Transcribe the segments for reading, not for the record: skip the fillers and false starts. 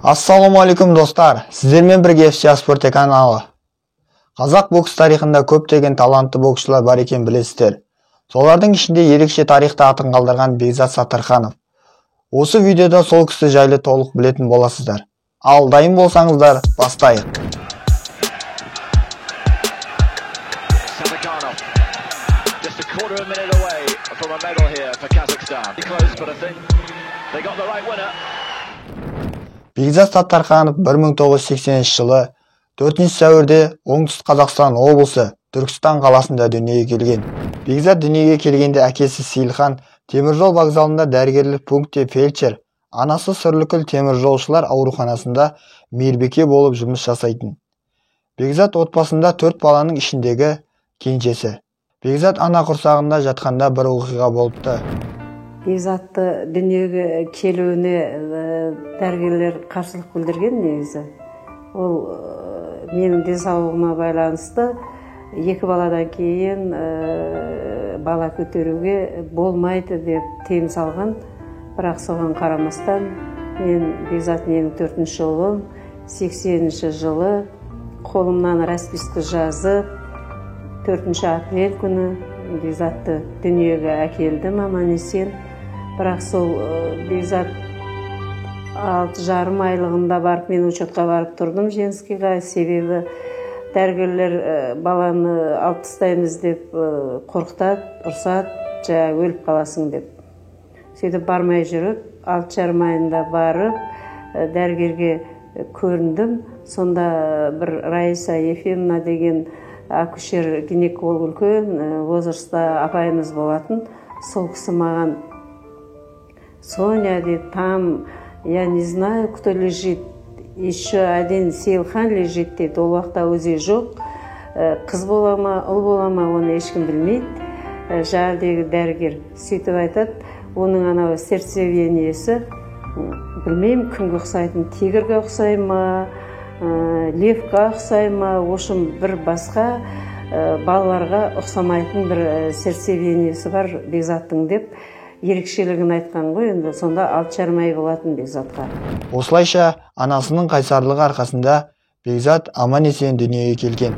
Ассалаумағалейкум достар, сіздермен бірге FC Спорт каналы. Қазақ бокс тарихында көптеген талантты боксшылар бар екен білесіздер. Солардың ішінде ерекше тарихта атын қалдырған Бекзат Саттарханов. Осы видеода сол кісі жайлы толық білетін боласыздар. Ал дайын болсаңыздар, бастайық. Бекзат Саттарханов 1980 жылы 4 сәуірде Оңтүстік Қазақстан облысы Түркістан қаласында дүниеге келген. Бекзат дүниеге келгенде әкесі Сейілхан теміржол вокзалында дәрігерлік пунктте фельдшер, анасы Сырлыкөл теміржолшылар ауруханасында мейірбике болып жұмыс жасайтын. Бекзат отбасында 4 баланың ішіндегі кенжесі. Бекзат ана құрсағында жатқанда бір оқиға болыпты. Бекзатты дүниеге келуіне дәрігерлер қарсылық білдірген негізі. Ол менің денсаулығыма байланысты 2 баладан кейін бала көтеруге болмайды деп тыйым салған. Бірақ соған қарамастан мен Бекзат менің 4-ші ұлым 80-ші жылы қолымнан расписка жазып 4 апрель күні Бекзатты дүниеге әкелдім аман-есен. Бірақ сол Бекзат 6,5 айлығында барып мен учетқа барып тұрдым женскийға, себебі дәрігерлер баланы алып тастаймыз деп қорқытады, ұрсады, жа өліп қаласың деп. Сөйтіп бармай жүріп, 6,5 айында барып дәрігерге көріндім. Сонда бір Раиса Ефимовна деген акушер гинеколог үлкен возрастта апайымыз болатын. Сол кісі маған: Соня, там, я не знаю, кто лежит, еще один Сейілхан лежит дейді. Ол уақытта өзі жоқ, қыз бола ма, ұл бола ма, оны ешкім білмейді. Жағдегі дәрігер сөйтіп айтады, оның анау сердцебиениесі білмеймін кімге ұқсайтын, тигрге ұқсай ма, левқа ұқсай ма, ошым бір басқа балаларға ұқсамайтын бір сердцебиениесі бар Бекзаттың деп ерекшелігін айтқан ғой. Енді сонда 6,5 ай болатын Бекзатқа. Осылайша анасының қайсарлығы арқасында Бекзат аман-есен дүниеге келген.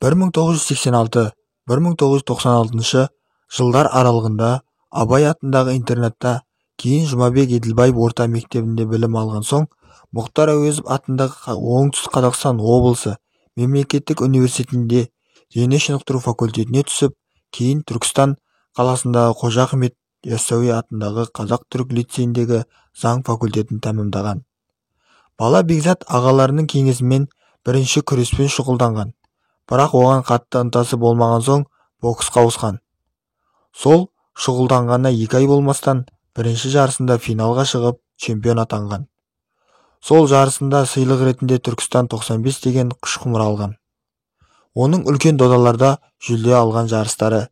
1986-1996 жылдар аралығында Абай атындағы интернатта, кейін Жұмабек Еділбаев орта мектебінде білім алған соң, Мұхтар Әуезов атындағы Оңтүстік Қазақстан облысы мемлекеттік университетінде дене шынықтыру факультетіне түсіп, кейін Түркістан қаласындағы Қожа Ахмет Яссауи атындағы Қазақ-Түрік лицейіндегі заң факультетін тәмамдаған. Бала Бекзат ағаларының кеңесімен бірінші күреспен шұғылданған, бірақ оған қатты ынтасы болмаған соң боксқа ауысқан. Сол шұғылданғанына 2 ай болмастан бірінші жарысында финалға шығып чемпион атанған. Сол жарысында сыйлық ретінде Түркістан 95 деген қышқұмыр алған. Оның үлкен додаларда жүлде алған жарыстары: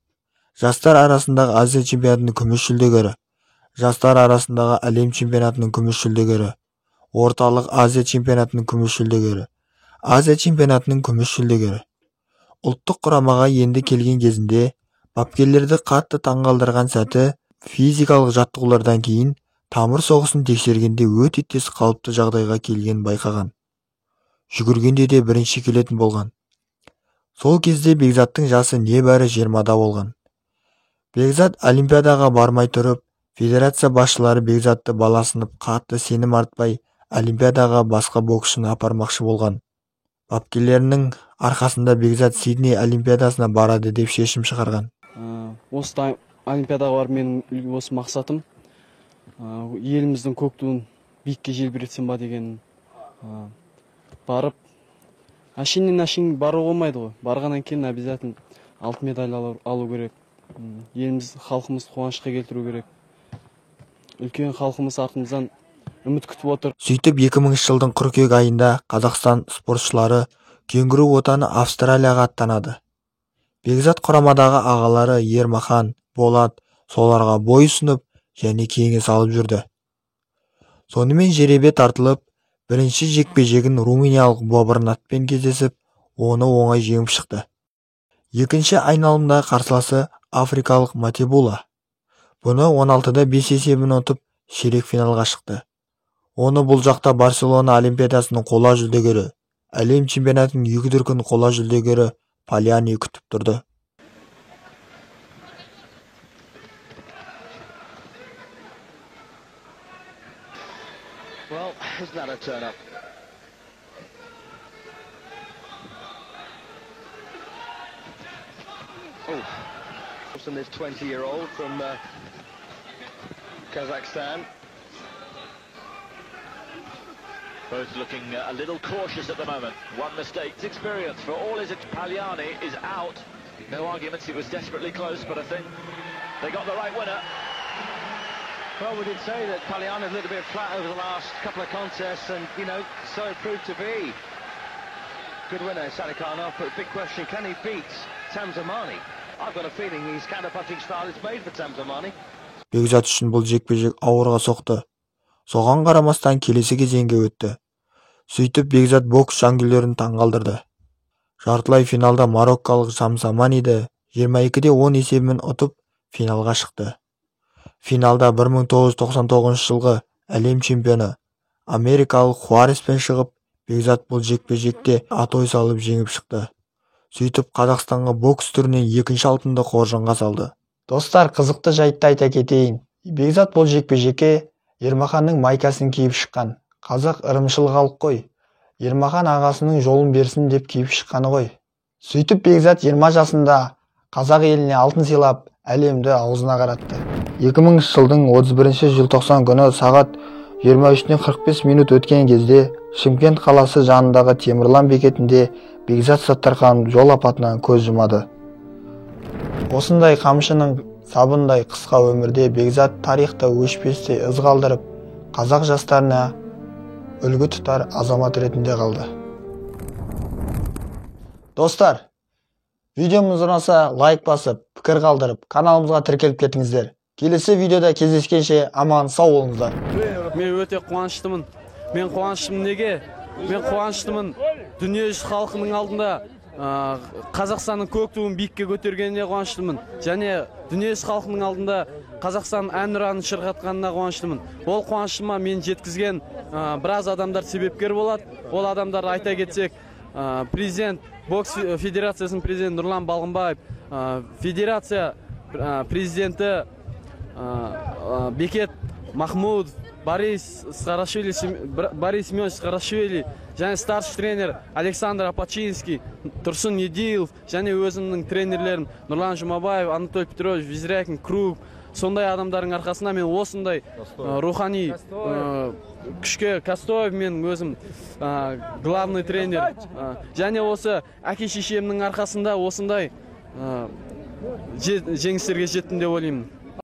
жастар арасындағы Азия чемпионатының күміс жүлдегері, жастар арасындағы әлем чемпионатының күміс жүлдегері, орталық Азия чемпионатының күміс жүлдегері, Азия чемпионатының күміс жүлдегері. Ұлттық құрамаға енді келген кезінде бапкерлерді қатты таңғалдырған сәті физикалық жаттығулардан кейін тамыр соғысын тексергенде өте тез қалыпты жағдайға келген байқаған. Жүгіргенде де бірінші келетін болған. Сол кезде Бекзаттың жасы небәрі 20-да болған. Бекзат олимпиадаға бармай тұрып, федерация басшылары Бекзатты баласынып қатты сенім артпай, олимпиадаға басқа боксшыны апармақшы болған. Бапкерлерінің арқасында Бекзат Сидней олимпиадасына барады деп шешім шығарған. Осы олимпиадаға барып менің осы мақсатым еліміздің көк туын биікке желбіретсем ба деген. Барып әшейін бару болмайды ғой. Барғаннан кейін обязательно алтын медаль алу керек. Еліміз, халқымыз қуанышқа келтіру керек. Үлкен халқымыз артымыздан үміт күтіп отыр. Сөйтіп 2000 жылдың қыркүйек айында Қазақстан спортшылары кенгуру отаны Австралияға аттанады. Бекзат құрамадағы ағалары Ермахан, Болат соларға бой ұсынып және кеңес алып жүрді. Сонымен жеребе тартылып, бірінші жекпе-жегін румыниялық Бобрнатпен кездесіп, оны оңай жеңіп шықты. Екінші айналымда қарсыласы африкалық Матебула. Бұны 16-да 5 есебін ұтып, ширек финалға шықты. Оны бұл жақта Барселона Олимпиадасының қола жүлдегері, әлем чемпионатының 2 дүркін қола жүлдегері Пальяни күтіп тұрды. Well, isn't that a turn up? Oh, and this 20-year-old from Kazakhstan. Both looking a little cautious at the moment. One mistake's experience for all his. Paliani is out. No arguments, it was desperately close, but I think they got the right winner. Well, we did say that Paliani was a little bit flat over the last couple of contests, and, you know, so it proved to be. Good winner, Sadikanov, but big question, can he beat Tamzamani? I've got a feeling his counter-punching style is made for Tamzamani. Бекзат үшін бұл жекпе-жек ауырға соқты. Соған қарамастан келесі кезеңге өтті. Сөйтіп Бекзат бокс жанкүйерлерін таңғалдырды. Жартылай финалда мароккалық Тамзаманиді 22-10 есебімен ұтып финалға шықты. Финалда 1999 жылғы әлем чемпионы америкалық Хуареспен шығып, Бекзат бұл жекпе-жекте атой салып жеңіп шықты. Сөйтіп Қазақстанға бокс түрінен екінші алтынды қоржынға салды. Достар, қызықты жайтты айта кетейін. Бекзат бұл жекпе-жекке Ермаханның майкасын киіп шыққан. Қазақ ырымшыл халық қой. Ермахан ағасының жолын берсін деп киіп шыққаны ғой. Сөйтіп Бекзат 20 жасында қазақ еліне алтын сыйлап, әлемді аузына қаратты. 2000 жылдың 31 желтоқсан күні сағат 23:45 минут өткен кезде Шымкент қаласы жанындағы Темірлан бекетінде Бекзат Саттарханов жол апатынан көз жұмады. Осындай қамшының сабындай қысқа өмірде Бекзат тарихта өшпестей із қалдырып, қазақ жастарына үлгі тұтар азамат ретінде қалды. Достар, видеомыз ұнаса лайк басып, пікір қалдырып, каналымызға тіркеліп кетіңіздер. Келесі видеода кездескенше аман сау болыңыздар. Мен өте қуаныштымын. Мен қуаныштымын неге? Мен қуаныштымын дүниежүзі халқының алдында Қазақстанның көк туын биікке көтергеніне қуаныштымын. Және дүниежүзі халқының алдында Қазақстан әнұранын шырқатқанына қуаныштымын. Ол қуанышыма мен жеткізген біраз адамдар себепкер болады. Ол адамдар айта кетсек, президент, бокс федерациясының президенті Нұрлан Балғымбаев, федерация президенті Бекет Махмудов, Борис Семенович Сқарашвили, және старший тренер Александр Апачинский, Тұрсын Едилов, және өзімнің тренерлерім Нұрлан Жұмабаев, Анатолий Петрович Визрякин, Круг. Сондай адамдардың арқасында мен осындай рухани күшке Костоев мен өзім главный тренер. Және осы әке-шешемнің арқасында осындай жеңістерге жеттім деп ойлаймын.